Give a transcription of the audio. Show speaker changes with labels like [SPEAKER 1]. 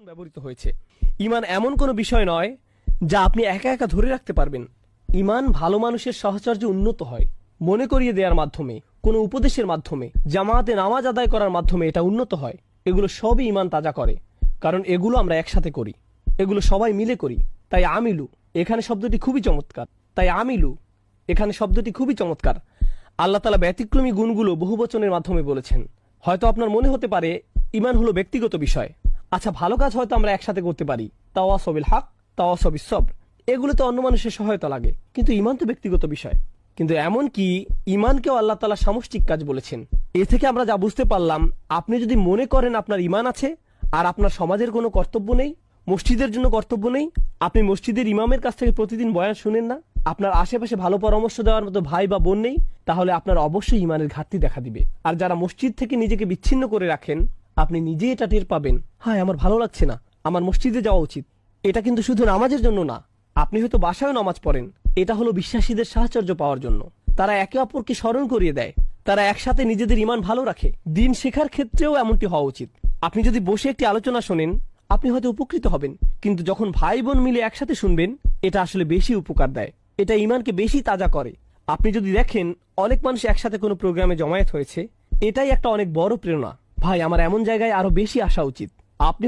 [SPEAKER 1] ব্যবহৃত হয়েছে। ঈমান এমন কোনো বিষয় নয় যা আপনি একা একা ধরে রাখতে পারবেন। ঈমান ভালো মানুষের সাহচর্যে উন্নত হয়, মনে করিয়ে দেওয়ার মাধ্যমে, কোনো উপদেশের মাধ্যমে, জামাতে নামাজ আদায় করার মাধ্যমে এটা উন্নত হয়। এগুলো সবই ঈমান তাজা করে, কারণ এগুলো আমরা একসাথে করি, এগুলো সবাই মিলে করি। তাই আমিলু এখানে শব্দটি খুবই চমৎকার। আল্লাহ তাআলা ব্যতিক্রমী গুণগুলো বহুবচনের মাধ্যমে বলেছেন। হয়তো আপনার মনে হতে পারে ঈমান হলো ব্যক্তিগত বিষয়। আচ্ছা, ভালো কাজ হয়তো আমরা একসাথে করতে পারি, তাওয়াসাউ বিল হক, তাওয়াসাউ বিস সবর, এগুলোতে অন্য মানুষের সহায়তা লাগে, কিন্তু ঈমান তো ব্যক্তিগত বিষয়। কিন্তু এমন কি ঈমানকেও আল্লাহ তাআলা সামষ্টিক কাজ বলেছেন। এ থেকে আমরা যা বুঝতে পারলাম, আপনি যদি মনে করেন আপনার ঈমান আছে আর আপনার সমাজের কোনো কর্তব্য নেই, মসজিদের জন্য কর্তব্য নেই, আপনি মসজিদের ইমামের কাছ থেকে প্রতিদিন বয়ান শুনেন না, আপনার আশেপাশে ভালো পরামর্শ দেওয়ার মতো ভাই বা বোন নেই, তাহলে আপনার অবশ্যই ঈমানের ঘাটতি দেখা দিবে। আর যারা মসজিদ থেকে নিজেকে বিচ্ছিন্ন করে রাখেন, আপনি নিজেই এটা টের পাবেন। হ্যাঁ, আমার ভালো লাগছে না, আমার মসজিদে যাওয়া উচিত। এটা কিন্তু শুধু নামাজের জন্য না, আপনি হয়তো বাসায়ও নামাজ পড়েন, এটা হলো বিশ্বাসীদের সাহচর্য পাওয়ার জন্য। তারা একে অপরকে স্মরণ করিয়ে দেয়, তারা একসাথে নিজেদের ঈমান ভালো রাখে। দিন শেখার ক্ষেত্রেও এমনটি হওয়া উচিত। আপনি যদি বসে একটি আলোচনা শোনেন, আপনি হয়তো উপকৃত হবেন, কিন্তু যখন ভাই বোন মিলে একসাথে শুনবেন, এটা আসলে বেশি উপকার দেয়, এটা ঈমানকে বেশি তাজা করে। আপনি যদি দেখেন অনেক মানুষ একসাথে কোনো প্রোগ্রামে জমায়েত হয়েছে, এটাই একটা অনেক বড় প্রেরণা। ভাই, আমার এমন জায়গায় আরো বেশি আসা উচিত। আপনি